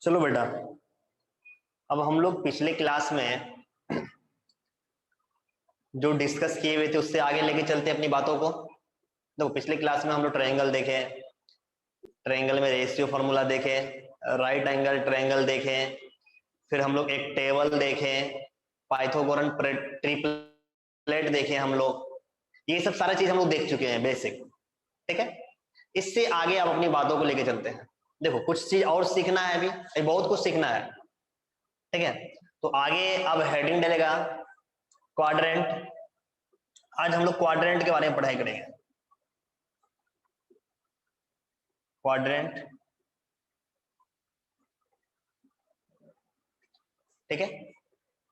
चलो बेटा, अब हम लोग पिछले क्लास में जो डिस्कस किए हुए थे उससे आगे लेके चलते हैं अपनी बातों को। देखो, पिछले क्लास में हम लोग ट्रायंगल देखे, ट्रायंगल में रेशियो फार्मूला देखे, राइट एंगल ट्रायंगल देखे, फिर हम लोग एक टेबल देखे, पाइथागोरन ट्रिपलेट देखे हम लोग। ये सब सारा चीज हम लोग देख चुके हैं बेसिक। ठीक है, इससे आगे आप अपनी बातों को लेके चलते हैं। देखो, कुछ चीज और सीखना है, अभी बहुत कुछ सीखना है। ठीक है, तो आगे अब हेडिंग डलेगा क्वाड्रेंट। आज हम लोग क्वाड्रेंट के बारे में पढ़ाई करेंगे। क्वाड्रेंट, ठीक है,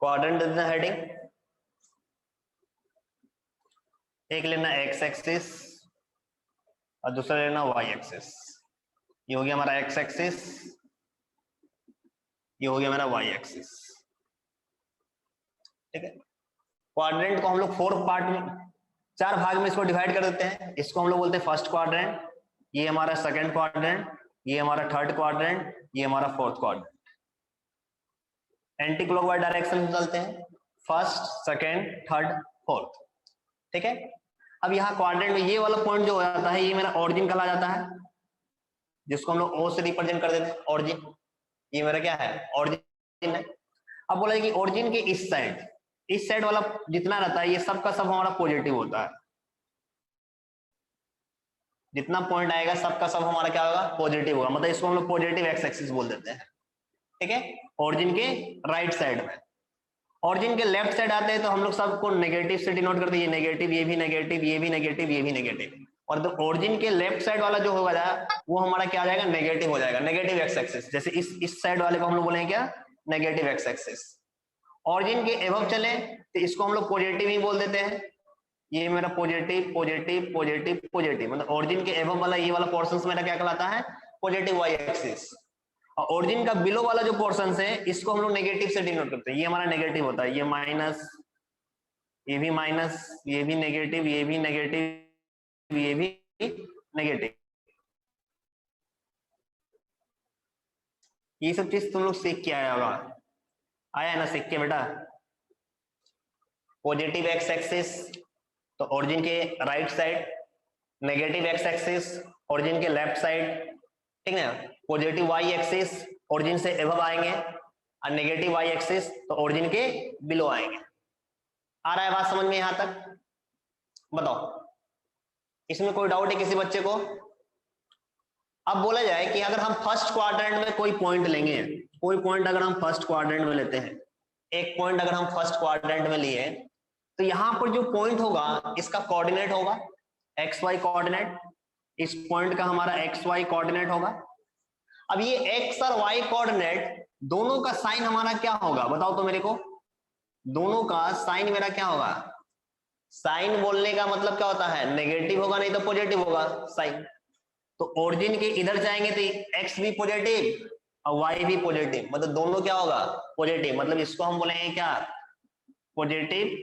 क्वाड्रेंट देना हेडिंग। एक लेना एक्स एक्सिस और दूसरा लेना वाई एक्सिस। ये हो गया हमारा एक्स एक्सिस, ये हो गया मेरा वाई एक्सिस। ठीक है, क्वाड्रेंट को हम लोग 4 पार्ट में, 4 भाग में इसको डिवाइड कर देते हैं। इसको हम लोग बोलते हैं फर्स्ट क्वाड्रेंट, ये हमारा सेकंड क्वाड्रेंट, ये हमारा थर्ड क्वाड्रेंट, ये हमारा fourth quadrant. Anti clockwise direction में चलते हैं, फर्स्ट, सेकंड, थर्ड, फोर्थ। ठीक है, अब यहाँ क्वाड्रेंट में ये वाला पॉइंट जो हो जाता है, ये मेरा ऑरिजिन कहा जाता है, जिसको हम लोग ओ से रिप्रेजेंट कर देते हैं, ऑरिजिन। ये मेरा क्या है, ऑरिजिन है। अब बोला कि ऑरिजिन के इस साइड वाला जितना रहता है, ये सब का सब हमारा पॉजिटिव होता है। जितना पॉइंट आएगा सब का सब हमारा क्या होगा, पॉजिटिव होगा। मतलब इसको हम लोग पॉजिटिव एक्स एक्सिस बोल देते हैं। ठीक है, ऑरिजिन के राइट साइड में। ऑरिजिन के लेफ्ट साइड आते हैं तो हम लोग सबको नेगेटिव से डिनोट करते हैं। ये नेगेटिव, ये भी नेगेटिव, ये भी नेगेटिव, ये भी नेगेटिव। और तो ऑरिजिन के लेफ्ट साइड वाला जो होगा वो हमारा क्या आ जाएगा, नेगेटिव हो जाएगा, नेगेटिव एक्स एक्सिस। जैसे इस साइड वाले को हम लोग बोलेंगे क्या, नेगेटिव एक्स एक्सिस। ऑरिजिन के एबव चले तो इसको हम लोग पॉजिटिव ही बोल देते हैं। ये मेरा पॉजिटिव पॉजिटिव पॉजिटिव पॉजिटिव, मतलब ऑरिजिन के एबव वाला ये वाला पोर्शन मेरा क्या कहलाता है, पॉजिटिव वाई एक्सिस। और ऑरिजिन का बिलो वाला जो पोर्शन है, इसको हम लोग नेगेटिव से डिनोट करते हैं। ये हमारा नेगेटिव होता है, ये माइनस, ये भी माइनस, ये भी नेगेटिव, ये भी नेगेटिव, ये भी नेगेटिव। ये सब चीज तुम लोग सीख के आया होगा, आया ना सीख के बेटा। पॉजिटिव एक्स एक्सिस तो ऑरिजिन के right side, negative x axis origin के लेफ्ट साइड। ठीक है, पॉजिटिव वाई एक्सिस ऑरिजिन से एबव आएंगे, और नेगेटिव वाई एक्सिस तो ऑरिजिन के बिलो आएंगे। आ रहा है बात समझ में यहां तक? बताओ, इसमें कोई डाउट है किसी बच्चे को? अब बोला जाए कि अगर हम फर्स्ट क्वाड्रेंट में कोई पॉइंट लेंगे, कोई पॉइंट अगर हम फर्स्ट क्वाड्रेंट में लेते हैं, एक पॉइंट अगर हम फर्स्ट क्वाड्रेंट में लिए, तो यहां पर जो पॉइंट होगा इसका कोऑर्डिनेट होगा एक्स वाई कोऑर्डिनेट। इस पॉइंट का हमारा एक्स वाई कोऑर्डिनेट होगा। अब ये एक्स और वाई कोऑर्डिनेट दोनों का साइन हमारा क्या होगा, बताओ तो मेरे को। दोनों का साइन मेरा क्या होगा? साइन बोलने का मतलब क्या होता है, नेगेटिव होगा नहीं तो पॉजिटिव होगा साइन। तो ओरिजिन के इधर जाएंगे तो एक्स भी पॉजिटिव और वाई भी पॉजिटिव, मतलब दोनों क्या होगा, पॉजिटिव। मतलब इसको हम बोलेंगे क्या, पॉजिटिव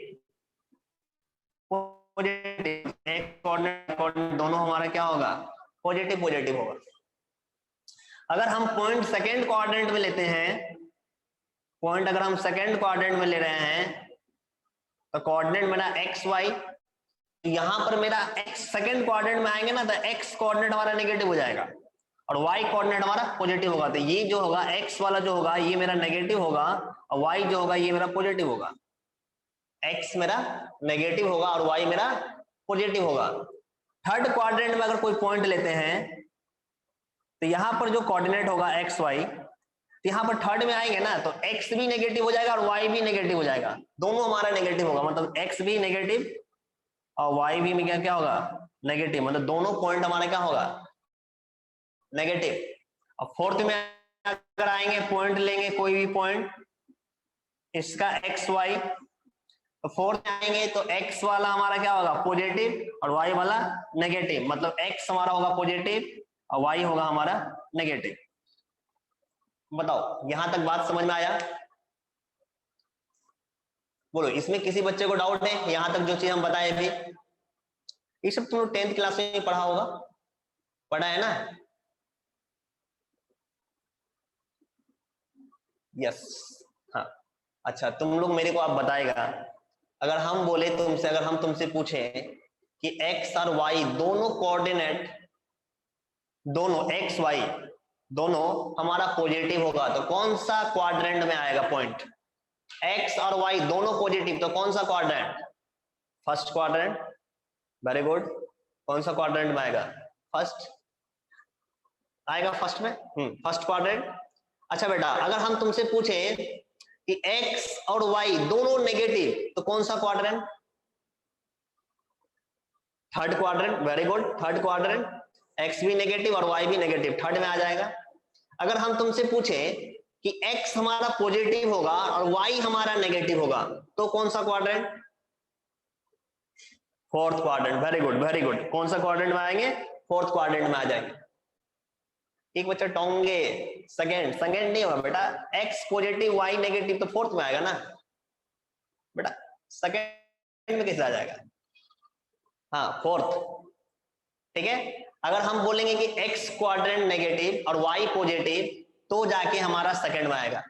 पॉजिटिव। एक कोऑर्डिनेट दोनों हमारा क्या होगा, पॉजिटिव पॉजिटिव होगा। अगर हम पॉइंट सेकंड क्वाड्रेंट में लेते हैं, पॉइंट अगर हम सेकंड क्वाड्रेंट में ले रहे हैं, तो कोऑर्डिनेट मेरा एक्स वाई, यहां पर मेरा एक्स सेकंड क्वाड्रेंट में आएंगे ना, तो एक्स कोऑर्डिनेट हमारा नेगेटिव हो जाएगा और वाई कोऑर्डिनेट हमारा पॉजिटिव होगा। तो ये जो होगा एक्स वाला जो होगा ये मेरा नेगेटिव होगा, और वाई जो होगा ये मेरा पॉजिटिव होगा। एक्स मेरा नेगेटिव होगा और वाई मेरा पॉजिटिव होगा। थर्ड क्वाड्रेंट में अगर कोई पॉइंट लेते हैं, तो यहां पर जो कोऑर्डिनेट होगा एक्स वाई, तो यहां पर थर्ड में आएंगे ना, तो एक्स भी नेगेटिव हो जाएगा और वाई भी नेगेटिव हो जाएगा। दोनों हमारा नेगेटिव होगा, मतलब एक्स भी नेगेटिव और वाई भी में क्या क्या होगा, नेगेटिव। मतलब दोनों पॉइंट हमारा क्या होगा, नेगेटिव। और फोर्थ में अगर आएंगे, पॉइंट लेंगे कोई भी पॉइंट, इसका एक्स वाई, तो फोर्थ में आएंगे तो एक्स वाला हमारा क्या होगा, पॉजिटिव और वाई वाला नेगेटिव। मतलब एक्स हमारा होगा पॉजिटिव और वाई होगा हमारा नेगेटिव। बताओ, यहां तक बात समझ में आया? बोलो, इसमें किसी बच्चे को डाउट है यहां तक जो चीज हम बताए थे? ये सब तुम 10th क्लास में पढ़ा होगा, पढ़ा है ना? यस हाँ अच्छा, तुम लोग मेरे को आप बताएगा, अगर हम बोले तुमसे, अगर हम तुमसे पूछे कि एक्स और वाई दोनों कोऑर्डिनेट, दोनों एक्स वाई दोनों हमारा पॉजिटिव होगा तो कौन सा क्वाड्रेंट में आएगा पॉइंट? एक्स और वाई दोनों पॉजिटिव तो कौन सा quadrant? First quadrant. Very good. कौन सा क्वाड्रेंट में आएगा? फर्स्ट आएगा, फर्स्ट में। First quadrant. अच्छा बेटा, अगर हम तुमसे पूछे कि एक्स और वाई दोनों नेगेटिव तो कौन सा quadrant? Third quadrant. Very good, third quadrant. X भी नेगेटिव और वाई भी नेगेटिव, थर्ड में आ जाएगा। अगर हम तुमसे पूछे कि एक्स हमारा पॉजिटिव होगा और वाई हमारा नेगेटिव होगा तो कौन सा quadrant? Fourth quadrant. Very good very good. कौन सा क्वाड्रेंट में आएंगे? फोर्थ क्वाड्रेंट में आ जाएंगे। एक बच्चा टोंगे, सेकेंड सेकेंड नहीं होगा बेटा, एक्स पॉजिटिव वाई नेगेटिव तो फोर्थ में आएगा ना बेटा, सेकेंड में कैसे आ जाएगा? हाँ फोर्थ। ठीक है, अगर हम बोलेंगे कि एक्स क्वाड्रेंट नेगेटिव और वाई पॉजिटिव तो जाके हमारा सेकंड में आएगा।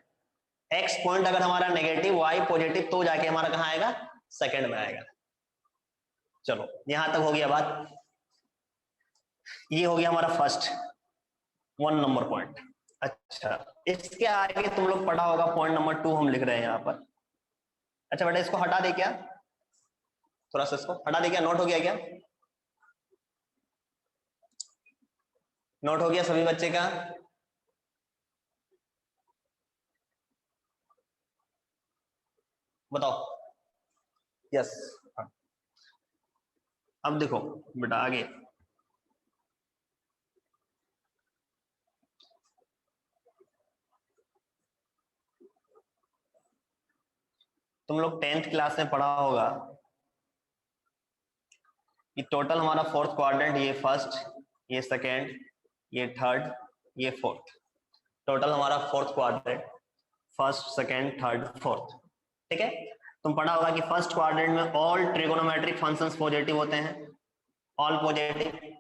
एक्स पॉइंट अगर हमारा नेगेटिव, वाई पॉजिटिव तो जाके हमारा कहां आएगा? सेकंड में आएगा। चलो यहां तक हो गया बात। ये हो गया हमारा फर्स्ट 1 नंबर पॉइंट। अच्छा, इसके आगे तुम लोग पढ़ा होगा पॉइंट नंबर 2 हम लिख रहे हैं यहां पर। अच्छा बेटा, इसको हटा दे क्या, थोड़ा सा इसको हटा दे क्या? नोट हो गया क्या? नोट हो गया सभी बच्चे का? बताओ। यस अब देखो बेटा आगे, तुम लोग 10th क्लास में पढ़ा होगा कि टोटल हमारा फोर्थ क्वाड्रेंट, ये फर्स्ट, ये सेकेंड, ये थर्ड, ये फोर्थ, टोटल हमारा fourth quadrant, first second third fourth. ठीक है, तुम पढ़ा होगा कि फर्स्ट क्वाड्रेंट में ऑल ट्रिगोनोमेट्रिक फंक्शंस पॉजिटिव होते हैं, ऑल पॉजिटिव।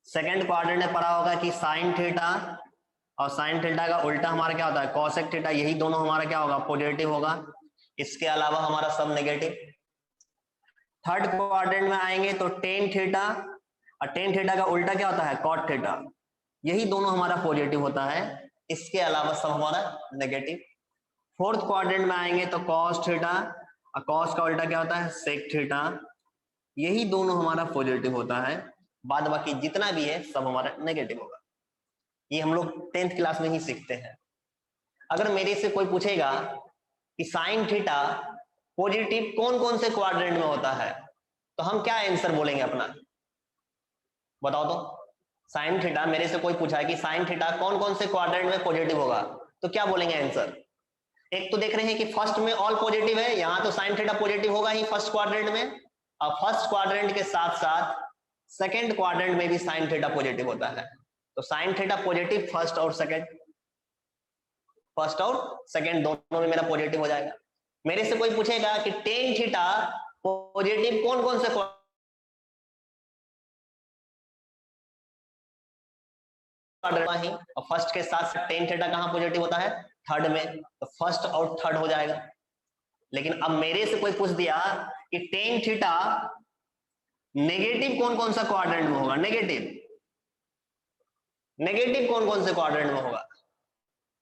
सेकेंड क्वाड्रेंट में पढ़ा होगा कि साइन थीटा और साइन थीटा का उल्टा हमारा क्या होता है? कॉसेक थीटा, यही दोनों हमारा क्या होगा? पॉजिटिव होगा, इसके अलावा हमारा सब नेगेटिव। थर्ड क्वाड्रेंट में आएंगे तो टेन थीटा और टेन थीटा का उल्टा क्या होता है? कॉट थीटा, यही दोनों हमारा पॉजिटिव होता है, इसके अलावा सब हमारा नेगेटिव। फोर्थ क्वाड्रेंट में आएंगे तो कॉस थीटा और कॉस का उल्टा क्या होता है? सेक थीटा, यही दोनों हमारा पॉजिटिव होता है, बाद बाकी जितना भी है सब हमारा नेगेटिव होगा। ये हम लोग 10th क्लास में ही सीखते हैं। अगर मेरे से कोई पूछेगा कि साइन थीटा पॉजिटिव कौन कौन से क्वाड्रेंट में होता है तो हम क्या आंसर बोलेंगे अपना? बताओ तो। साइन थीटा, मेरे से कोई पूछा है कि साइन थीटा कौन कौन से क्वाड्रेंट में पॉजिटिव होगा तो क्या बोलेंगे आंसर? एक तो देख रहे हैं कि फर्स्ट में ऑल पॉजिटिव है, यहां तो साइन थीटा पॉजिटिव होगा ही फर्स्ट क्वाड्रेंट में, और फर्स्ट क्वाड्रेंट के साथ साथ सेकंड क्वाड्रेंट में भी साइन थीटा पॉजिटिव होता है, तो साइन थीटा पॉजिटिव फर्स्ट और सेकंड, फर्स्ट और सेकंड दोनों में मेरा पॉजिटिव हो जाएगा। मेरे से कोई पूछेगा कि टेन थीटा पॉजिटिव कौन कौन से ही, और फर्स्ट के साथ टेन थीटा कहां पॉजिटिव होता है? थर्ड में, तो फर्स्ट और थर्ड हो जाएगा। लेकिन अब मेरे से कोई पूछ दिया कि टेन थीटा नेगेटिव कौन कौन सा क्वाड्रेंट में होगा? नेगेटिव नेगेटिव कौन कौन से क्वाड्रेंट में होगा?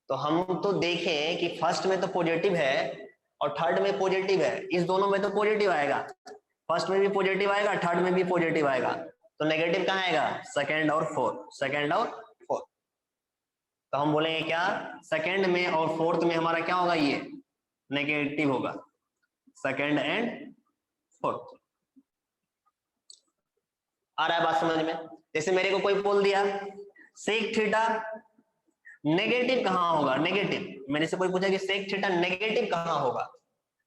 तो हम तो देखें कि फर्स्ट में तो पॉजिटिव है और थर्ड में पॉजिटिव है, इस दोनों में तो पॉजिटिव आएगा, फर्स्ट में भी पॉजिटिव आएगा, थर्ड में भी पॉजिटिव आएगा, तो नेगेटिव कहां आएगा? सेकंड और फोर्थ, सेकंड और फोर्थ। तो हम बोलेंगे क्या? सेकंड में और फोर्थ में हमारा क्या होगा? ये नेगेटिव होगा, सेकंड एंड फोर्थ। आ रहा है बात समझ में? जैसे मेरे को कोई बोल दिया सेक थीटा नेगेटिव कहां होगा? नेगेटिव, मेरे से कोई पूछा कि सेक थीटा नेगेटिव कहां होगा,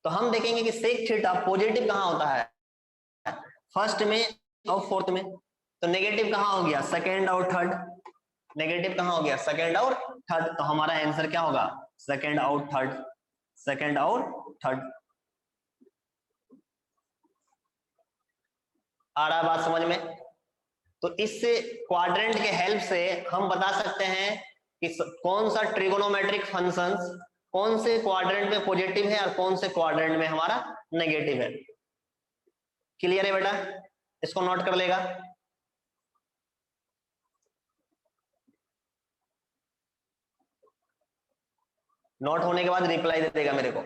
तो हम देखेंगे कि सेक थीटा पॉजिटिव कहां होता है? फर्स्ट में और फोर्थ में, तो नेगेटिव कहां हो गया? सेकंड और थर्ड, नेगेटिव कहां हो गया? सेकंड और थर्ड, तो हमारा आंसर क्या होगा? सेकंड और थर्ड, सेकंड और थर्ड। आ रहा है बात समझ में? तो इस क्वाड्रेंट के हेल्प से हम बता सकते हैं कि कौन सा ट्रिगोनोमेट्रिक फंक्शंस कौन से क्वाड्रेंट में पॉजिटिव है और कौन से क्वाड्रेंट में हमारा नेगेटिव है। क्लियर है बेटा, इसको नोट कर लेगा। नोट होने के बाद रिप्लाई दे देगा मेरे को।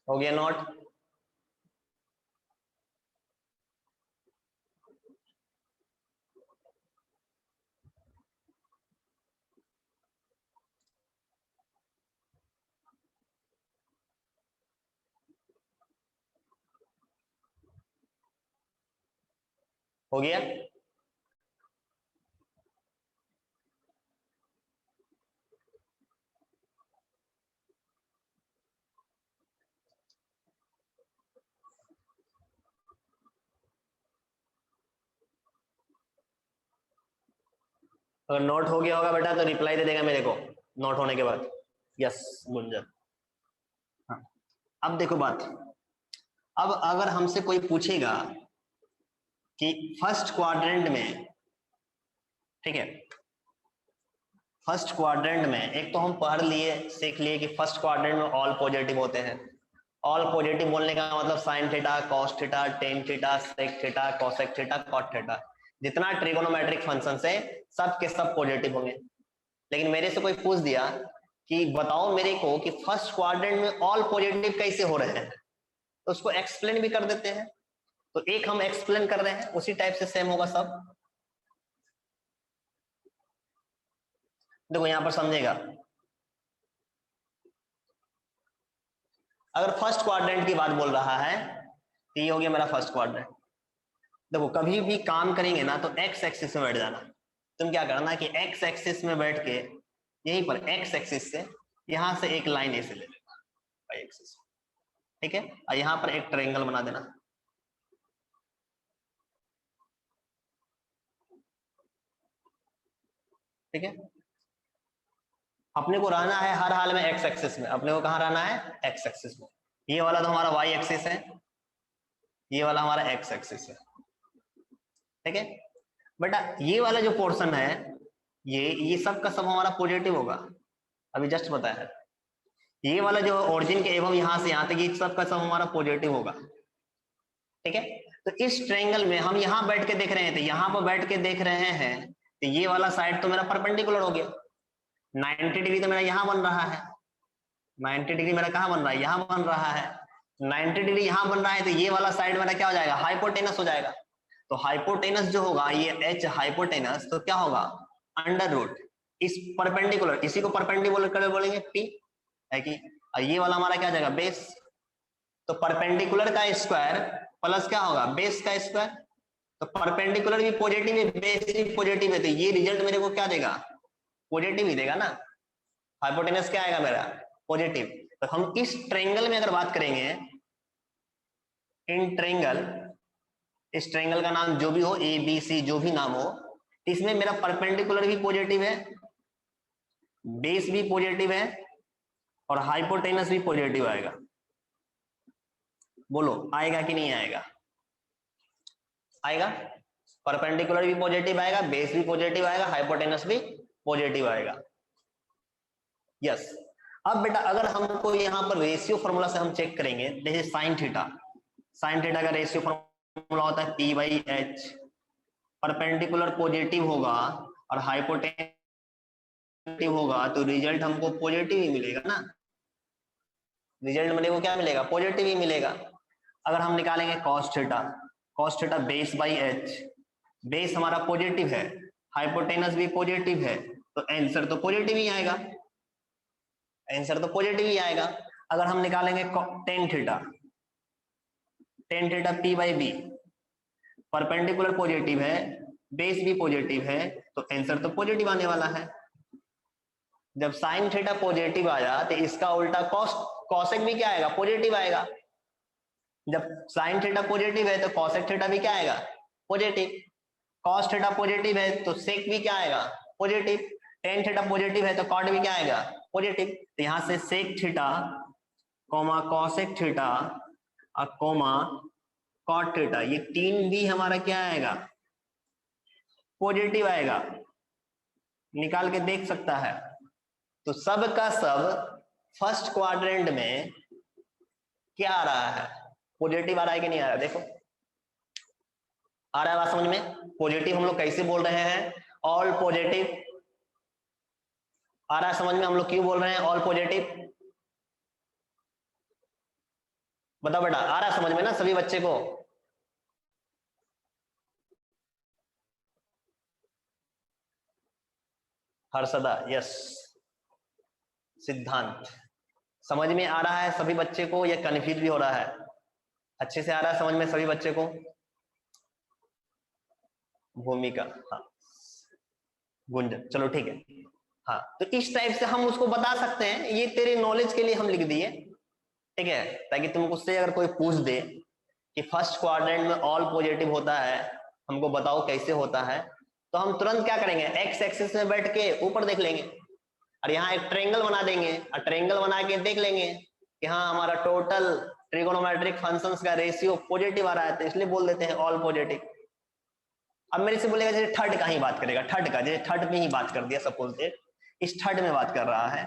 हो गया नोट? हो गया? अगर नोट हो गया होगा बेटा तो रिप्लाई दे देगा मेरे को नोट होने के बाद। यस गुंजन। हाँ, अब देखो बात, अब अगर हमसे कोई पूछेगा कि फर्स्ट क्वाड्रेंट में, ठीक है, फर्स्ट क्वाड्रेंट में एक तो हम पढ़ लिए सीख लिए कि फर्स्ट क्वाड्रेंट में ऑल पॉजिटिव होते हैं। ऑल पॉजिटिव बोलने का मतलब sine theta, cos theta, tan theta, sec theta, cosec theta, cot theta, जितना ट्रिगोनोमेट्रिक फंक्शन है सब के सब पॉजिटिव होंगे। लेकिन मेरे से कोई पूछ दिया कि बताओ मेरे को कि फर्स्ट क्वाड्रेंट में ऑल पॉजिटिव कैसे हो रहे हैं, तो उसको एक्सप्लेन भी कर देते हैं। तो एक हम एक्सप्लेन कर रहे हैं, उसी टाइप से सेम होगा सब। देखो यहां पर समझेगा, अगर फर्स्ट क्वाड्रेंट की बात बोल रहा है तो ये हो गया मेरा फर्स्ट क्वाड्रेंट। देखो कभी भी काम करेंगे ना तो एक्स एक्सिस में बैठ जाना। तुम क्या करना कि एक्स एक्सिस में बैठ के यहीं पर एक्स एक्सिस से यहां से एक लाइन ऐसे ले लेना वाई एक्सिस, ठीक है, और यहां पर एक ट्रायंगल बना देना। ठीक है, अपने को रहना है हर हाल में एक्स एक्सिस में। अपने को कहां रहना है? एक्स एक्सिस में। ये वाला तो हमारा वाई एक्सिस है, ये वाला हमारा एक्स एक्सिस है, ठीक है बेटा। ये वाला जो पोर्शन है ये सब का सब हमारा पॉजिटिव होगा, अभी जस्ट बताया है। ये वाला जो ओरिजिन के एवं यहां से यहां तक ये सब का सब हमारा पॉजिटिव होगा, ठीक है। तो इस ट्रायंगल में हम यहां बैठ के देख रहे हैं, तो यहां पर बैठ के देख रहे हैं तो ये वाला साइड तो मेरा परपेंडिकुलर हो गया। 90 डिग्री तो मेरा यहां बन रहा है, 90 डिग्री मेरा कहां बन रहा है? यहां बन रहा है। 90 डिग्री यहां बन रहा है तो ये वाला साइड मेरा क्या हो जाएगा? हाइपोटेनस हो जाएगा। तो हाइपोटेनस जो होगा ये एच हाइपोटेनस, तो क्या होगा? अंडर रूट इस परपेंडिकुलर, इसी को परपेंडिकुलर बोलेंगे पी, है कि। और ये वाला हमारा क्या हो जाएगा? बेस। तो परपेंडिकुलर का स्क्वायर प्लस क्या होगा? बेस का स्क्वायर। तो परपेंडिकुलर भी पॉजिटिव है, बेस भी पॉजिटिव है, तो ये रिजल्ट मेरे को क्या देगा? पॉजिटिव ही देगा ना। हाइपोटेनस क्या आएगा मेरा? पॉजिटिव। तो हम इस ट्रायंगल में अगर बात करेंगे, इन ट्रायंगल, इस ट्रायंगल का नाम जो भी हो, ए बी सी जो भी नाम हो, इसमें मेरा परपेंडिकुलर भी पॉजिटिव है, बेस भी पॉजिटिव है और हाइपोटेनस भी पॉजिटिव आएगा। बोलो आएगा कि नहीं आएगा? आएगा। परपेंडिकुलर भी पॉजिटिव आएगा, बेस भी पॉजिटिव आएगा, हाइपोटेनस भी पॉजिटिव आएगा। यस। अब बेटा अगर हमको यहाँ पर रेशियो फॉर्मूला से हम चेक करेंगे, जैसे साइन थीटा, साइन थीटा का रेशियो फॉर्मूला होता है P by H. Perpendicular positive होगा और हाइपोटेनस होगा तो रिजल्ट हमको पॉजिटिव ही मिलेगा ना। रिजल्ट मेरे को क्या मिलेगा? पॉजिटिव ही मिलेगा। अगर हम निकालेंगे cos theta, cos theta base by H, base हमारा पॉजिटिव है, हाइपोटेनस भी पॉजिटिव है, तो आंसर तो पॉजिटिव ही आएगा, आंसर तो पॉजिटिव ही आएगा। अगर हम निकालेंगे tan theta, tan theta P by B, perpendicular positive है, बेस भी पॉजिटिव है, तो आंसर तो पॉजिटिव आने वाला है। जब साइन थीटा पॉजिटिव आया तो इसका उल्टा कॉसेक भी क्या आएगा? पॉजिटिव आएगा। जब साइन थीटा पॉजिटिव है तो कॉसेक थीटा भी क्या आएगा? पॉजिटिव। कॉस थीटा पॉजिटिव है तो सेक भी क्या आएगा? पॉजिटिव। टेन थीटा पॉजिटिव है तो कॉट भी क्या आएगा? पॉजिटिव। तो यहां से sec theta comma cosec theta और कोमा कॉट थीटा, ये 3 भी हमारा क्या आएगा, पॉजिटिव आएगा, निकाल के देख सकता है। तो सब का सब फर्स्ट क्वाड्रेंट में क्या आ रहा है, पॉजिटिव आ रहा है कि नहीं आ रहा है, देखो आ रहा है बात समझ में। पॉजिटिव हम लोग कैसे बोल रहे हैं, ऑल पॉजिटिव, आ रहा है समझ में हम लोग क्यों बोल रहे हैं ऑल पॉजिटिव, बताओ बेटा, आ रहा है समझ में ना सभी बच्चे को। हर्षदा यस, सिद्धांत समझ में आ रहा है सभी बच्चे को या कंफ्यूज भी हो रहा है, अच्छे से आ रहा है समझ में सभी बच्चे को। भूमिका, हाँ गुंजन, चलो ठीक है। हाँ तो इस टाइप से हम उसको बता सकते हैं, ये तेरे नॉलेज के लिए हम लिख दिए, ठीक है, ताकि तुमको उससे अगर कोई पूछ दे कि फर्स्ट क्वाड्रेंट में ऑल पॉजिटिव होता है, हमको बताओ कैसे होता है, तो हम तुरंत क्या करेंगे, एक्स एक्सिस में बैठ के ऊपर देख लेंगे और यहाँ एक ट्रायंगल बना देंगे और ट्रायंगल बना के देख लेंगे कि हाँ हमारा टोटल ट्रिगोनोमेट्रिक फंक्शंस का रेशियो पॉजिटिव आ रहा है, तो इसलिए बोल देते हैं ऑल पॉजिटिव। अब मेरे से बोलेगा जैसे थर्ड का ही बात करेगा, थर्ड का, जैसे थर्ड में ही बात कर दिया सपोज दैट इस थर्ड में बात कर रहा है,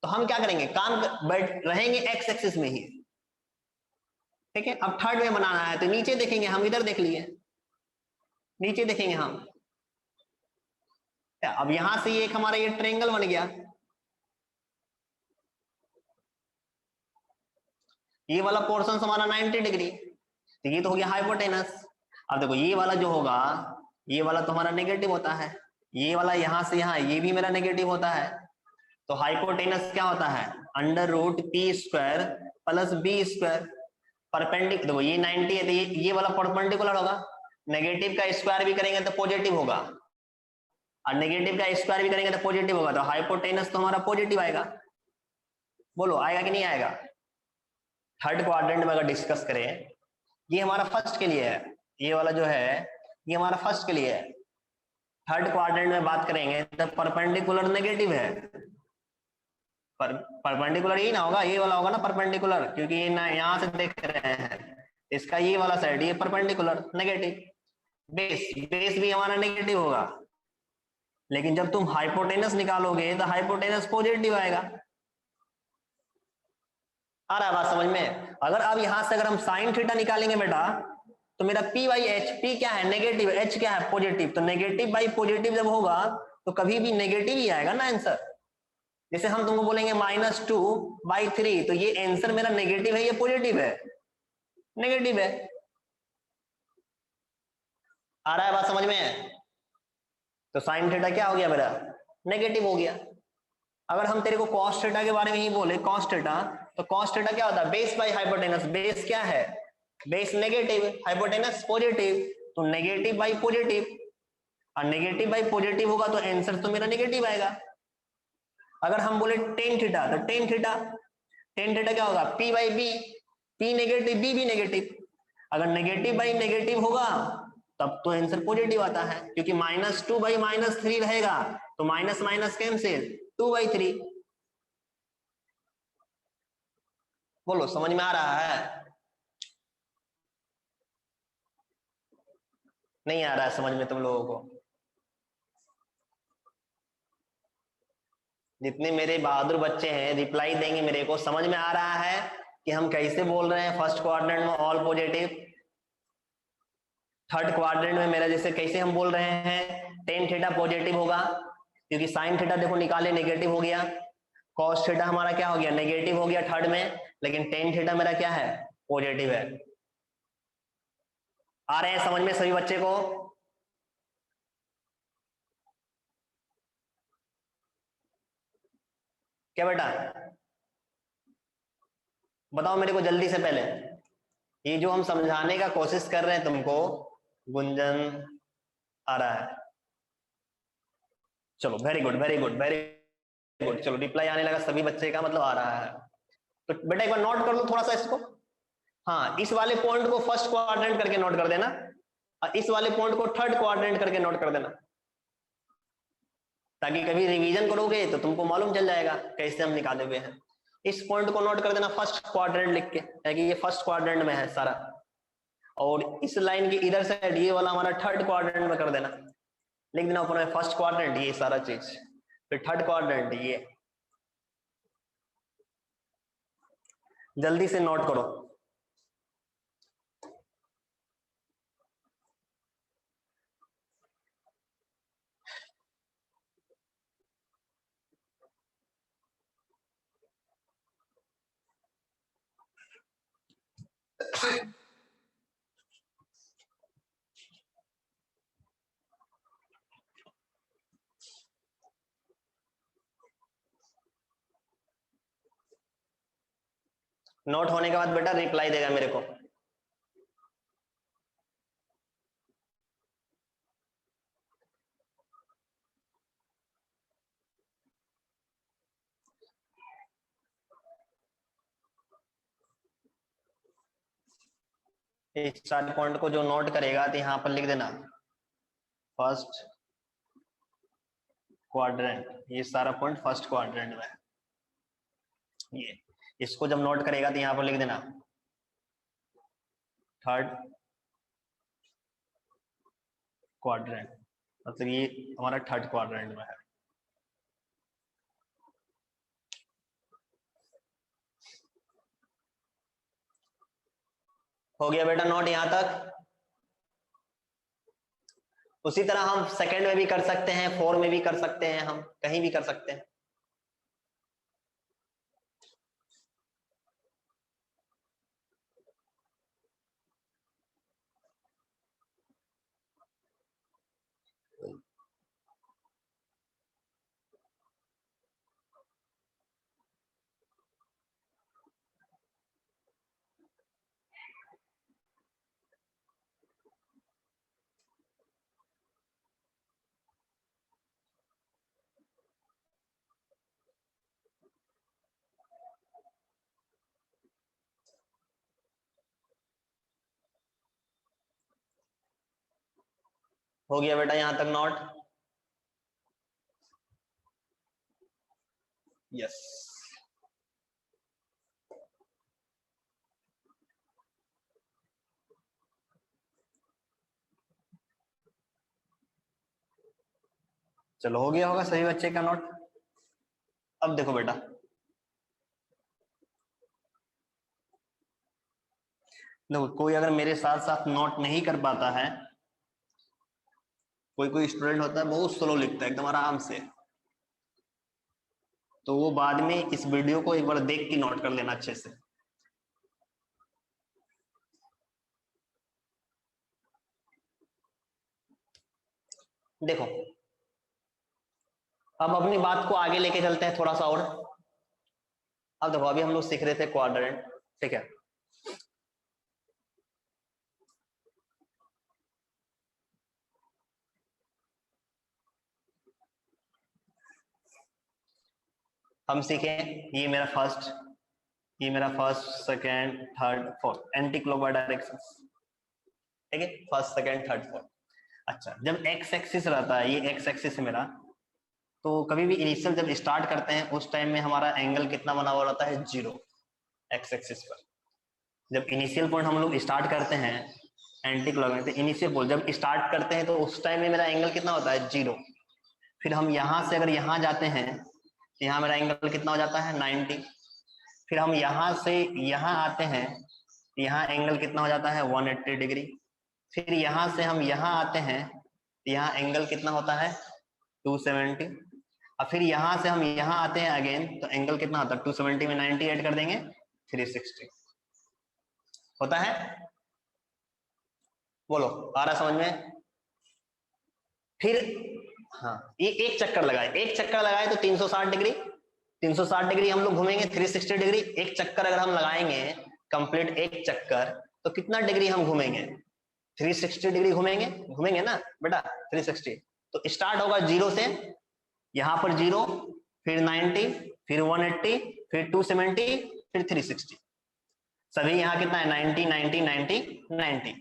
तो हम क्या करेंगे, काम बैठ रहेंगे एक्स एक्सिस में ही, ठीक है। अब थर्ड में बनाना है तो नीचे देखेंगे, हम इधर देख लिए, नीचे देखेंगे हम, अब यहां से एक हमारा ये ट्रायंगल बन गया, ये वाला पोर्शन हमारा 90 डिग्री, तो ये तो हो गया हाइपोटेनस। अब देखो ये वाला जो होगा, ये वाला तो हमारा नेगेटिव होता है, ये वाला यहां से यहां ये भी मेरा नेगेटिव होता है, तो हाइपोटेनस क्या होता है, under root P square plus B square, perpendicular, देखो ये 90 है तो ये वाला परपेंडिकुलर होगा, नेगेटिव का स्क्वायर भी करेंगे तो पॉजिटिव होगा और नेगेटिव का स्क्वायर भी करेंगे तो पॉजिटिव होगा, तो हाइपोटेनस तो हमारा पॉजिटिव आएगा। बोलो आएगा कि नहीं आएगा। थर्ड क्वाड्रेंट में अगर डिस्कस करें, ये हमारा फर्स्ट के लिए है, ये वाला जो है ये हमारा फर्स्ट के लिए है, थर्ड क्वाड्रेंट में बात करेंगे तो परपेंडिकुलर नेगेटिव है, परपेंडिकुलर ही ना होगा, ये वाला होगा ना परपेंडिकुलर, क्योंकि ये ना यहां से देख रहे हैं, इसका ये वाला साइड ये परपेंडिकुलर नेगेटिव, बेस बेस भी हमारा नेगेटिव होगा, लेकिन जब तुम हाइपोटेनस निकालोगे तो हाइपोटेनस पॉजिटिव आएगा। आ रहा है बात समझ में। अगर अब यहां से अगर हम साइन थीटा निकालेंगे बेटा, तो मेरा पी बाई एच, पी क्या है नेगेटिव, एच क्या है पॉजिटिव, तो नेगेटिव बाई पॉजिटिव जब होगा तो कभी भी नेगेटिव ही आएगा ना आंसर। जैसे हम तुमको बोलेंगे -2/3, तो ये आंसर मेरा नेगेटिव है या पॉजिटिव है, नेगेटिव है। आ रहा है बात समझ में। तो साइन थीटा क्या हो गया मेरा, नेगेटिव हो गया। अगर हम तेरे को कॉस थीटा के बारे में ही बोले, कॉस थीटा, तो कॉस थीटा क्या होता है, बेस बाई हाइपोटेनस, बेस क्या है, बेस नेगेटिव, हाइपोटेनस पॉजिटिव, तो नेगेटिव बाई पॉजिटिव, और नेगेटिव बाई पॉजिटिव होगा तो आंसर तो मेरा नेगेटिव आएगा। अगर हम बोले टेन थीटा, तो टेन थीटा, टेन थीटा क्या होगा, P by B, P negative B भी नेगेटिव, अगर नेगेटिव बाई नेगेटिव होगा तब तो आंसर पॉजिटिव आता है, क्योंकि -2 बाई -3 रहेगा तो माइनस माइनस कैंसिल, 2/3। बोलो समझ में आ रहा है, नहीं आ रहा है समझ में तुम लोगों को। जितने मेरे बहादुर बच्चे हैं रिप्लाई देंगे मेरे को, समझ में आ रहा है कि हम कैसे बोल रहे हैं फर्स्ट क्वाड्रेंट में ऑल पॉजिटिव, थर्ड क्वाड्रेंट में मेरा जैसे कैसे हम बोल रहे हैं टेन थीटा पॉजिटिव होगा, क्योंकि साइन थीटा देखो निकाले नेगेटिव हो गया, कॉस थीटा हमारा क्या हो गया, नेगेटिव हो गया थर्ड में, लेकिन टेन थीटा मेरा क्या है, पॉजिटिव है। आ रहे हैं समझ में सभी बच्चे को। क्या बेटा बताओ मेरे को जल्दी से पहले, ये जो हम समझाने का कोशिश कर रहे हैं तुमको, गुंजन आ रहा है, चलो very good very good very good, चलो रिप्लाई आने लगा सभी बच्चे का, मतलब आ रहा है। तो बेटा एक बार नोट कर लो थोड़ा सा इसको, हाँ इस वाले पॉइंट को फर्स्ट क्वाड्रेंट करके नोट कर देना और इस वाले पॉइंट को थर्ड क्वाड्रेंट करके नोट कर देना, ताकि कभी रिवीजन करोगे तो तुमको मालूम चल जाएगा कैसे हम निकाले हुए हैं। इस पॉइंट को नोट कर देना फर्स्ट क्वाड्रेंट लिख के, कि ये फर्स्ट क्वाड्रेंट में है सारा, और इस लाइन की इधर साइड ये वाला हमारा थर्ड क्वाड्रेंट में कर देना, लिख देना ऊपर में फर्स्ट क्वाड्रेंट ये सारा चीज, फिर थर्ड क्वाड्रेंट ये। जल्दी से नोट करो। नोट होने के बाद बेटा रिप्लाई देगा मेरे को। इस सारे पॉइंट को जो नोट करेगा तो यहाँ पर लिख देना फर्स्ट क्वाड्रेंट, ये सारा पॉइंट फर्स्ट क्वाड्रेंट में है। ये इसको जब नोट करेगा तो यहाँ पर लिख देना थर्ड क्वाड्रेंट, मतलब ये हमारा थर्ड क्वाड्रेंट में है। हो गया बेटा नोट यहां तक। उसी तरह हम सेकंड में भी कर सकते हैं, 4 में भी कर सकते हैं, हम कहीं भी कर सकते हैं। हो गया बेटा यहां तक नोट? यस। चलो हो गया होगा सभी बच्चे का नोट। अब देखो बेटा, देखो कोई अगर मेरे साथ साथ नोट नहीं कर पाता है, कोई स्टूडेंट होता है बहुत स्लो लिखता है एकदम आराम से, तो वो बाद में इस वीडियो को एक बार देख के नोट कर लेना अच्छे से। देखो अब अपनी बात को आगे लेके चलते हैं थोड़ा सा और। अब देखो अभी हम लोग सीख रहे थे क्वाड्रेंट, ठीक है। हम सीखे ये मेरा फर्स्ट, ये मेरा first second third fourth anti clockwise direction, ठीक है, फर्स्ट सेकेंड थर्ड फोर्थ। अच्छा जब एक्स एक्सिस रहता है, ये एक्स एक्सिस है मेरा, तो कभी भी इनिशियल जब स्टार्ट करते हैं उस टाइम में हमारा एंगल कितना बना हुआ रहता है? 0 एक्स एक्सिस पर। जब इनिशियल पॉइंट हम लोग स्टार्ट करते हैं एंटी क्लॉकवाइज, तो इनिशियल पॉइंट जब स्टार्ट करते हैं तो उस टाइम में मेरा एंगल कितना होता है? 0। फिर हम यहां से अगर यहां जाते हैं तो यहाँ मेरा एंगल कितना हो जाता है? 90। फिर हम यहां से यहां आते हैं, यहाँ एंगल कितना हो जाता है? 180 डिग्री। फिर यहां से हम यहां आते हैं, यहाँ एंगल कितना होता है? 270। और फिर यहां से हम यहां आते हैं अगेन, तो एंगल कितना होता है? 270 में 90 ऐड कर देंगे, 360 होता है। बोलो आ रहा समझ में? फिर हाँ ये एक चक्कर लगाए, एक चक्कर लगाए तो 360 डिग्री, 360 डिग्री हम लोग घूमेंगे, 360 डिग्री। एक चक्कर अगर हम लगाएंगे कंप्लीट एक चक्कर, तो कितना डिग्री हम घूमेंगे? 360 डिग्री घूमेंगे, घूमेंगे ना बेटा 360। तो स्टार्ट होगा 0 से, यहां पर 0, फिर 90, फिर 180, फिर 270, फिर 360। सभी यहाँ कितना है? 90 90 90 90।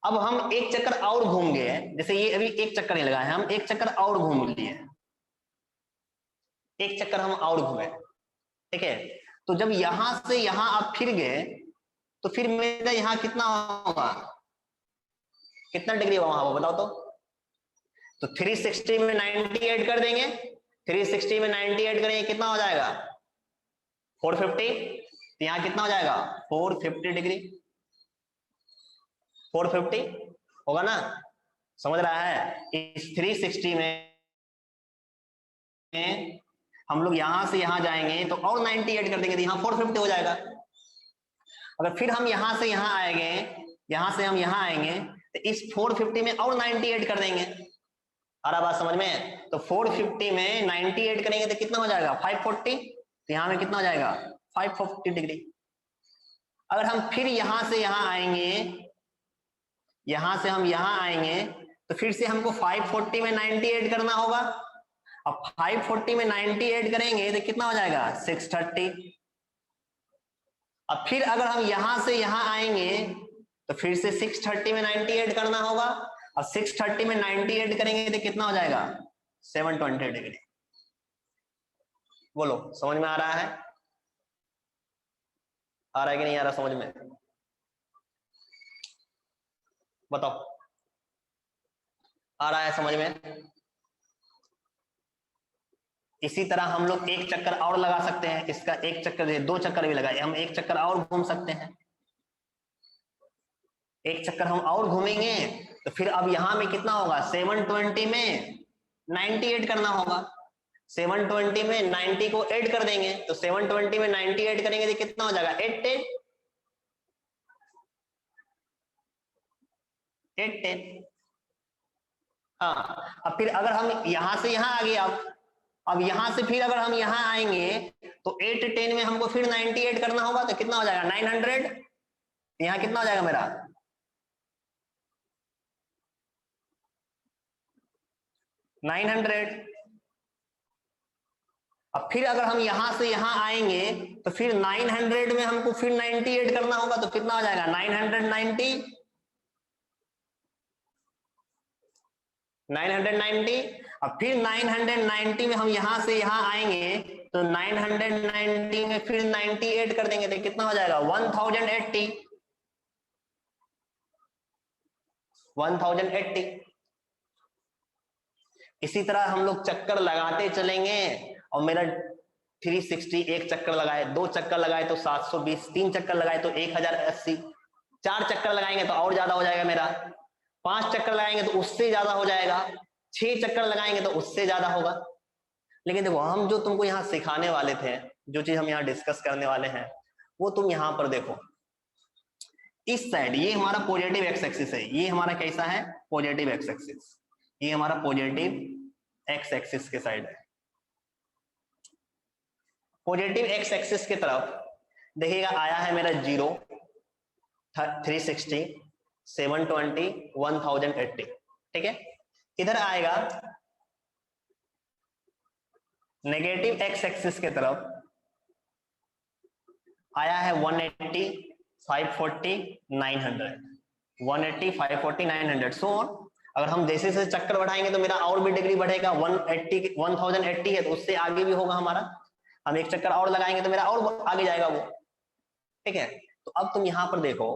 अब हम एक चक्कर और घूम गए, जैसे ये अभी एक चक्कर नहीं लगा है, हम एक चक्कर और घूम लिए, एक चक्कर हम और घूमे, ठीक है। तो जब यहां से यहां आप फिर गए तो फिर मेरा यहाँ कितना होगा, कितना डिग्री होगा वहां वो बताओ तो 360 में 90 ऐड कर देंगे, 360 में 90 ऐड करेंगे कितना हो जाएगा 450, तो यहाँ कितना हो जाएगा 450 डिग्री, 450 होगा ना, समझ रहा है। इस 360 में हम लोग यहां से यहां जाएंगे तो और 90 ऐड कर देंगे तो यहाँ 450 हो जाएगा। अगर फिर हम यहां से यहां आएंगे, यहां से हम यहां आएंगे तो इस 450 में और 90 ऐड कर देंगे। आ रहा बात समझ में, तो 450 में 90 ऐड करेंगे तो कितना हो जाएगा 540, तो यहां में कितना हो जाएगा 540 डिग्री। अगर हम फिर यहां से यहां आएंगे, यहां से हम यहां आएंगे तो फिर से हमको 540 में 90 ऐड करना होगा। अब 540 में 90 ऐड करेंगे तो कितना हो जाएगा 630। अब फिर अगर हम यहां से यहां आएंगे तो फिर से 630 में 90 ऐड करना होगा। अब 630 में 90 ऐड करेंगे तो कितना हो जाएगा 720 डिग्री। बोलो समझ में आ रहा है, आ रहा है कि नहीं आ रहा समझ में, बताओ आ रहा है समझ में। इसी तरह हम लोग एक चक्कर और लगा सकते हैं, इसका एक चक्कर, दो चक्कर भी लगाए, हम एक चक्कर और घूम सकते हैं। एक चक्कर हम और घूमेंगे तो फिर अब यहां में कितना होगा 720 में 90 ऐड करना होगा। 720 में 90 को ऐड कर देंगे तो 720 में 90 ऐड करेंगे तो कितना हो जाएगा 810, 810। हाँ, अब फिर अगर हम यहां से यहां आ गए, अब यहां से फिर अगर हम यहां आएंगे तो 810 में हमको फिर 90 ऐड करना होगा तो कितना हो जाएगा 900। यहां कितना हो जाएगा मेरा 900। अब फिर अगर हम यहां से यहां आएंगे तो फिर 900 में हमको फिर 90 ऐड करना होगा तो कितना हो जाएगा 990, 990। अब फिर 990 में हम यहां से यहां आएंगे तो 990 में फिर 90 ऐड कर देंगे तो कितना हो जाएगा 1080, 1080। इसी तरह हम लोग चक्कर लगाते चलेंगे और मेरा 360 एक चक्कर लगाए, दो चक्कर लगाए तो 720, तीन चक्कर लगाए तो 1080, चार चक्कर लगाएंगे तो और ज्यादा हो जाएगा मेरा, पांच चक्कर लगाएंगे तो उससे ज्यादा हो जाएगा, छह चक्कर लगाएंगे तो उससे ज्यादा होगा। लेकिन देखो हम जो तुमको यहाँ सिखाने वाले थे, जो चीज हम यहाँ डिस्कस करने वाले हैं वो तुम यहाँ पर देखो, इस साइड ये हमारा पॉजिटिव एक्स एक्सिस है, ये हमारा कैसा है पॉजिटिव एक्स एक्सिस, ये हमारा पॉजिटिव एक्स एक्सिस के साइड है। पॉजिटिव एक्स एक्सिस की तरफ देखिएगा आया है मेरा 0, 360, 720, 1080, ठीक है। इधर आएगा नेगेटिव एक्स एक्सिस के तरफ आया है 180, 540, 900, 180, 540, 900 सो ऑन। अगर हम जैसे जैसे चक्कर बढ़ाएंगे तो मेरा और भी डिग्री बढ़ेगा, 180, 1080 है तो उससे आगे भी होगा हमारा, हम एक चक्कर और लगाएंगे तो मेरा और आगे जाएगा वो, ठीक है। तो अब तुम यहां पर देखो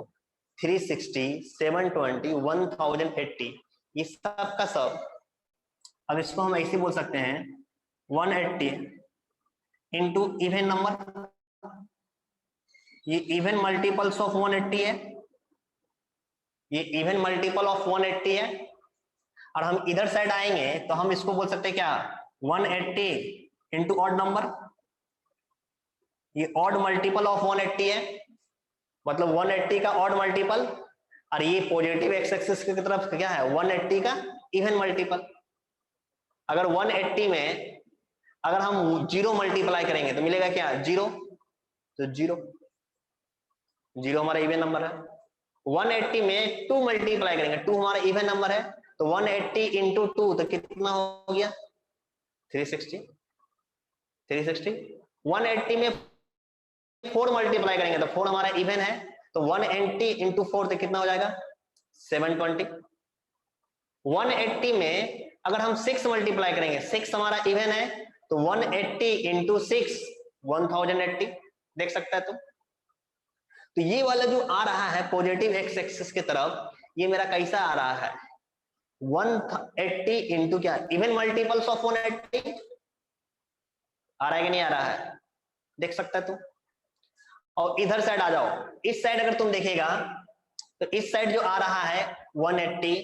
360, 720, 1080 ये सब का सब, अब इसको हम ऐसे बोल सकते हैं 180 इंटू इवन नंबर, ये इवन मल्टीपल्स ऑफ 180 है, ये इवन मल्टीपल ऑफ 180 है। और हम इधर साइड आएंगे तो हम इसको बोल सकते हैं क्या 180 इंटू ऑड नंबर, ये ऑड मल्टीपल ऑफ 180 है, मतलब 180 का ऑड मल्टीपल, और ये पॉजिटिव एक्स एक्सिस की तरफ क्या है 180 का इवन मल्टीपल। अगर 180 में अगर हम 0 मल्टीप्लाई करेंगे तो मिलेगा क्या 0, तो 0 हमारा इवन नंबर है। 180 में 2 मल्टीप्लाई करेंगे, 2 हमारा इवन नंबर है, तो 180 इंटू 2 तो कितना हो गया 360, 180 में 4 मल्टीप्लाई करेंगे तो 4 हमारा इवन है, तो 180 इंटू 4 तो कितना हो जाएगा 720। 180 में अगर हम 6 मल्टीप्लाई करेंगे, 6 हमारा इवन है, तो 180 इंटू 6 1080, देख सकता है तुम। तो ये वाला जो आ रहा है पॉजिटिव एक्स एक्सिस की तरफ, ये मेरा कैसा आ रहा है 180 इंटू क्या, इवन मल्टीपल्स ऑफ 180 आ रहा है कि नहीं आ रहा है, देख सकता है तुम। और इधर साइड आ जाओ, इस साइड अगर तुम देखेगा तो इस साइड जो आ रहा है 180,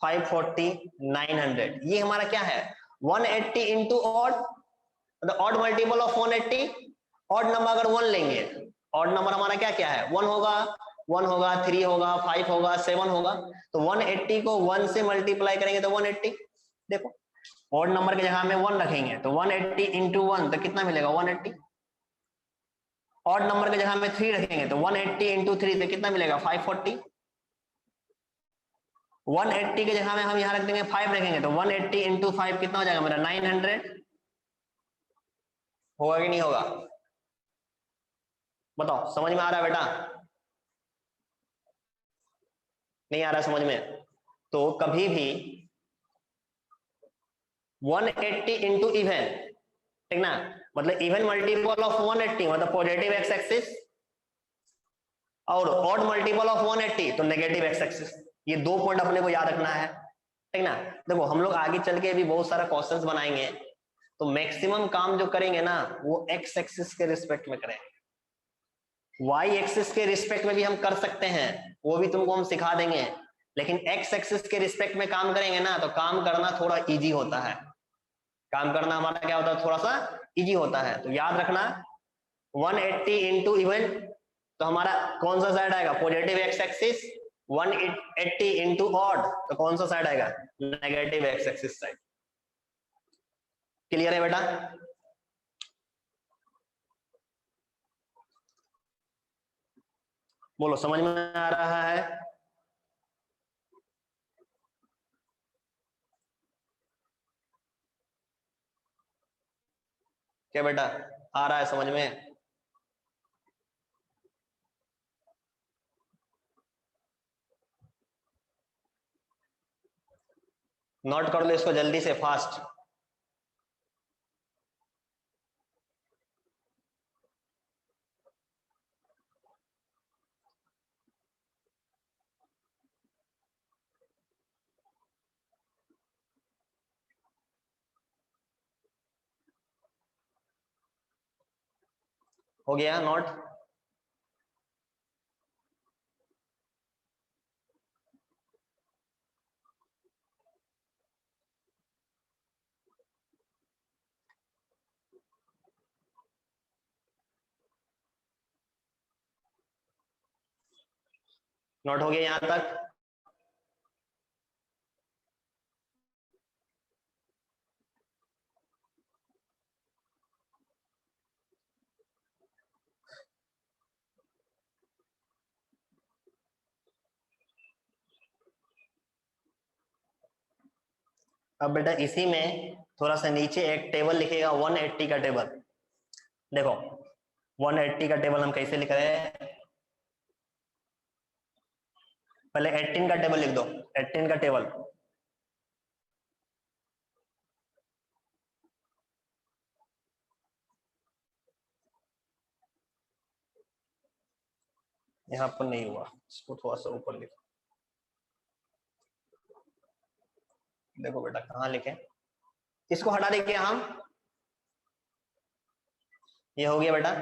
540, 900, ये हमारा क्या है 180 इंटू ऑड, मतलब odd multiple of 180। Odd number अगर 1 लेंगे, ऑड नंबर हमारा क्या क्या है 1 होगा, 1 होगा, 3 होगा, 5 होगा, 7 होगा। तो 180 को 1 से मल्टीप्लाई करेंगे तो 180। देखो ऑड नंबर की जगह में 1 रखेंगे तो 180 इंटू 1 तो कितना मिलेगा 180। ऑड नंबर की जगह में 3 रखेंगे तो 180 इंटू 3 तो कितना मिलेगा 540। 180 की जगह में हम यहां रख देंगे 5 रखेंगे तो 180 इंटू 5 कितना हो जाएगा मेरा 900। होगा कि नहीं होगा, बताओ समझ में आ रहा है बेटा, नहीं आ रहा समझ में? तो कभी भी 180 इंटू इवन, ठीक ना, मतलब इवन मल्टीपल ऑफ 180 मतलब पॉजिटिव एक्स एक्सिस, और ऑड मल्टीपल ऑफ 180 तो नेगेटिव एक्स एक्सिस। ये 2 पॉइंट अपने को याद रखना है, ठीक ना। देखो हम लोग आगे चल के भी बहुत सारा क्वेश्चंस बनाएंगे, तो मैक्सिमम काम जो करेंगे ना वो एक्स एक्सिस के रिस्पेक्ट में करेंगे। वाई एक्सिस के रिस्पेक्ट में भी हम कर सकते हैं, वो भी तुमको हम सिखा देंगे, लेकिन एक्स एक्सिस के रिस्पेक्ट में काम करेंगे ना तो काम करना थोड़ा इजी होता है। काम करना हमारा क्या होता है थोड़ा सा इजी होता है। तो याद रखना 180 इंटू इवन, तो हमारा कौन सा साइड आएगा positive x axis. 180 into odd तो कौन सा साइड आएगा negative x axis side. Clear है बेटा? बोलो समझ में आ रहा है? क्या बेटा आ रहा है समझ में? नोट कर लो इसको जल्दी से फास्ट। हो गया नोट? नोट हो गया यहां तक? अब बेटा इसी में थोड़ा सा नीचे एक टेबल लिखेगा 180 का टेबल। देखो 180 का टेबल हम कैसे लिख रहे हैं, पहले 18 का टेबल लिख दो। 18 का टेबल यहाँ पर नहीं हुआ, इसको थोड़ा सा ऊपर लिखो। देखो बेटा कहाँ लिखे, इसको हटा देंगे हम, ये हो गया बेटा।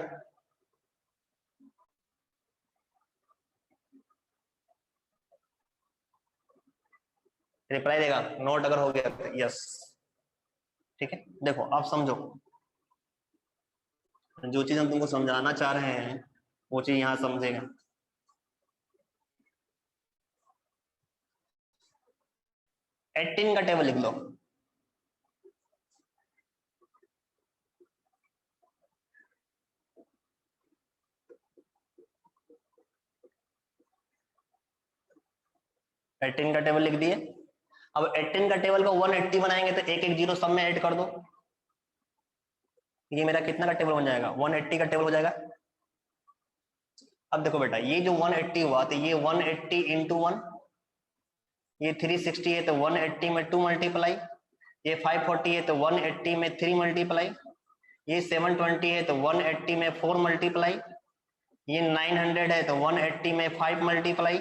रिप्लाई देगा नोट अगर हो गया तो यस, ठीक है। देखो आप समझो, जो चीज हम तुमको समझाना चाह रहे हैं वो चीज यहाँ समझेगा। एटीन का टेबल लिख लो। एटीन का टेबल लिख दिए। अब 18 का टेबल को 180 बनाएंगे तो एक एक जीरो सब में ऐड कर दो, ये मेरा कितना का टेबल बन जाएगा 180 का टेबल हो जाएगा। अब देखो बेटा ये जो 180 हुआ तो ये 180 इंटू 1, ये 360 है तो 180 में 2 मल्टीप्लाई, ये 540 है तो 180 में 3 मल्टीप्लाई, ये 720 है तो 180 में 4 मल्टीप्लाई, ये 900 है तो 180 में 5 मल्टीप्लाई,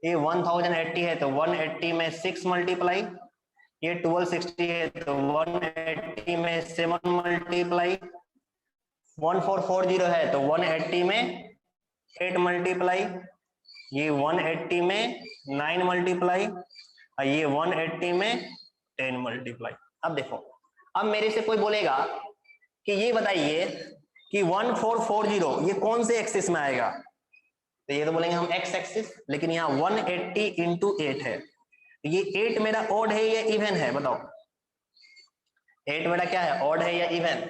ये 1080 है तो 180 में 6 मल्टीप्लाई, ये 1260 है तो 180 में 7 मल्टीप्लाई, 1440 है तो 180 में 8 मल्टीप्लाई, ये 180 में 9 मल्टीप्लाई, और ये 180 में 10 मल्टीप्लाई। अब देखो, अब मेरे से कोई बोलेगा कि ये बताइए कि 1440 ये कौन से एक्सिस में आएगा, तो ये तो बोलेंगे हम एक्स एक्सिस, लेकिन यहाँ 180 इंटू 8 है, ये 8 मेरा ऑड है या इवन है, बताओ 8 मेरा क्या है, ऑड है या इवन?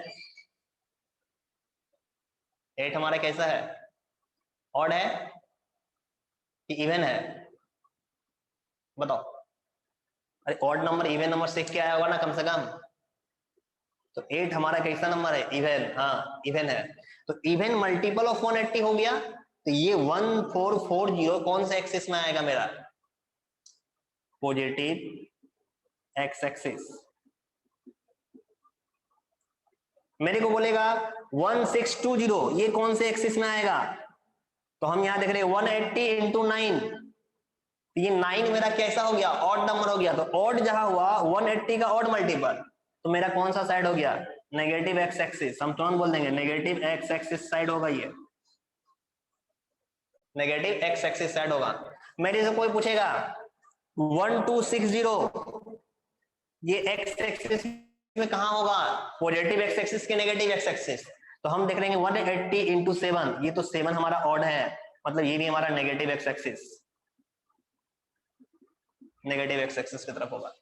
8 हमारा कैसा है, ऑड है कि इवन है, बताओ। अरे ऑड नंबर इवन नंबर से क्या होगा ना कम से कम, तो 8 हमारा कैसा नंबर है, इवन, हाँ इवन है, तो इवन मल्टीपल ऑफ 180 हो गया, तो ये 1440 कौन से एक्सिस में आएगा मेरा, पॉजिटिव एक्स एक्सिस। मेरे को बोलेगा 1620 ये कौन से एक्सिस में आएगा, तो हम यहां देख रहे हैं 180 इंटू 9, ये 9 मेरा कैसा हो गया, ऑड नंबर हो गया, तो ऑड जहां हुआ 180 का ऑड मल्टीपल, तो मेरा कौन सा साइड हो गया, नेगेटिव एक्स एक्सिस, हम तुरंत बोल देंगे नेगेटिव एक्स एक्सिस साइड होगा, ये नेगेटिव एक्स एक्सिस साइड होगा। मेरे से कोई पूछेगा 1260 ये एक्स एक्सिस में कहां होगा, पॉजिटिव एक्स एक्सिस के नेगेटिव एक्स एक्सिस, तो हम देख रहे हैं 180 इंटू 7, ये तो 7 हमारा ऑड है, मतलब ये भी हमारा negative x axis, negative x axis की तरफ होगा।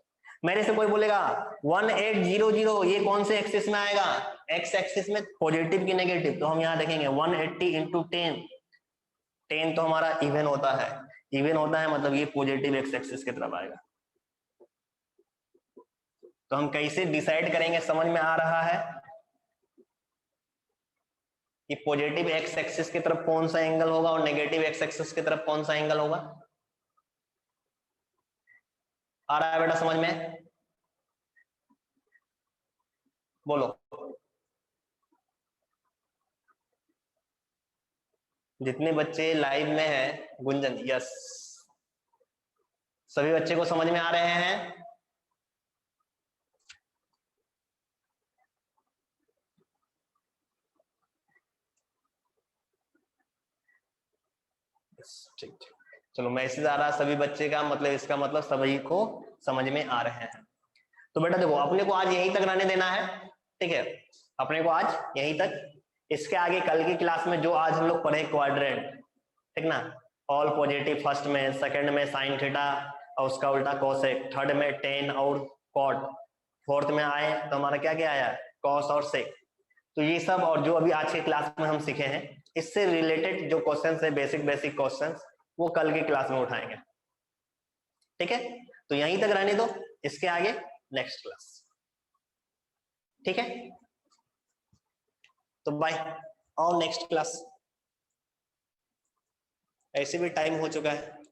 मेरे से कोई बोलेगा 1800 ये कौन से एक्सिस में आएगा, एक्स एक्सिस में, पॉजिटिव की नेगेटिव, तो हम यहां देखेंगे 180 इंटू 10, 10 तो हमारा इवन होता है, इवन होता है मतलब ये पॉजिटिव एक्स एक्सिस की तरफ आएगा। तो हम कैसे डिसाइड करेंगे, समझ में आ रहा है कि पॉजिटिव एक्स एक्सिस की तरफ कौन सा एंगल होगा और नेगेटिव एक्स एक्सिस की तरफ कौन सा एंगल होगा, आ रहा है बेटा समझ में, बोलो। जितने बच्चे लाइव में हैं, गुंजन, यस, सभी बच्चे को समझ में आ रहे हैं, ठीक ठीक, चलो मैसेज आ रहा है सभी बच्चे का, मतलब इसका मतलब सभी को समझ में आ रहे हैं। तो बेटा देखो, अपने को आज यहीं तक रहने देना है, ठीक है, अपने को आज यहीं तक, इसके आगे कल की क्लास में जो आज हम लोग पढ़े क्वाड्रेंट, ठीक ना, ऑल पॉजिटिव, फर्स्ट में, सेकंड में साइन थीटा और उसका उल्टा कोसेक, थर्ड में टेन और कॉट, फोर्थ में आए तो हमारा क्या क्या आया, कॉस और सेक। तो ये सब और जो अभी आज की क्लास में हम सीखे हैं, इससे रिलेटेड जो क्वेश्चंस है, बेसिक बेसिक क्वेश्चंस, वो कल की क्लास में उठाएंगे, ठीक है। तो यहीं तक रहने दो, इसके आगे नेक्स्ट क्लास, ठीक है। तो बाय, और नेक्स्ट क्लास, ऐसे भी टाइम हो चुका है।